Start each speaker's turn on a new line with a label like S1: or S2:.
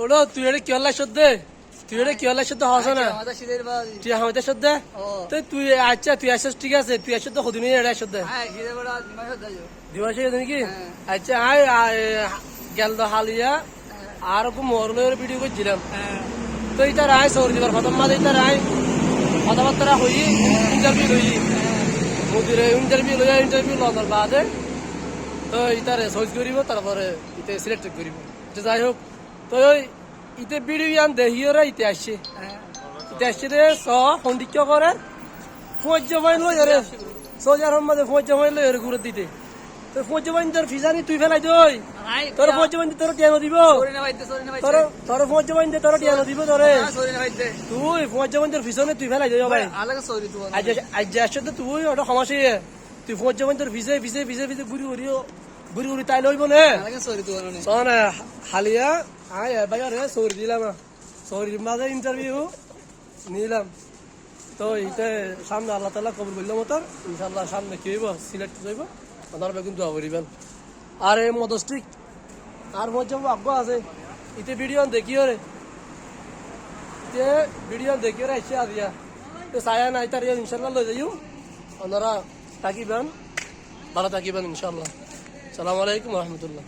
S1: ওটা তুই এটা কি হল্লা সদ্যে তুই এটা কি হল্লা সদ্যে হস না তুই আমাদের সদ্যে তো তুই আচ্ছা তুই আসছিস ঠিক আছে তুই আসছিস তো হদিন এটা সদ্যে দিবস নাকি আচ্ছা আয় গেল তো হালিয়া আর মরলের ভিডিও করছিলাম তো ইতার আয় সৌর দিবার প্রথম মাঝে ইতার আয় কথাবার্তা হই ইন্টারভিউ লই মোদিরে ইন্টারভিউ লওয়ার বাদে তো ইতারে চয়েস করিব তারপরে ইতে সিলেক্ট করিব যাই হোক তো ইতে ভিডিও আন দেহিওরা ইতে আসছে দে সন্দিক্ষ করে ফৌজ বাইন লই রে সোজার মধ্যে ফৌজ বাইন লই রে ঘুরে দিতে তো ফৌজ বাইন তোর ফিজানি তুই ফেলাই দই তোর ফৌজ বাইন তোর টিয়ানো দিব তোর ফৌজ বাইন তোর টিয়ানো দিব তোরে তুই ফৌজ বাইন তোর ফিজনে তুই ফেলাই দই ভাই আজ আসছে তো তুই ওটা সমস্যা তুই ফৌজ বাইন তোর ভিজে ভিজে ভিজে ভিজে ঘুরি ঘুরি তাই লইব না শোন হালিয়া আয় ভাই রে সৌরি দিলাম সৌরির মাঝে ইন্টারভিউ নিলাম তো ইতে সামনে আল্লাহ তাআলা কবুল করল মতর ইনশাআল্লাহ সামনে কি হইব সিলেক্ট হইব আপনারা কিন্তু দোয়া করিবেন আর এই মদস্টিক আর মজা ভাগ্য আছে ইতে ভিডিও দেখিও রে ইতে ভিডিও দেখিও রে আইসা দিয়া তো সায়া নাই তার ইনশাআল্লাহ লই যাইও আপনারা থাকিবেন ভালো থাকিবেন ইনশাআল্লাহ আসসালামু আলাইকুম ওয়া রাহমাতুল্লাহ।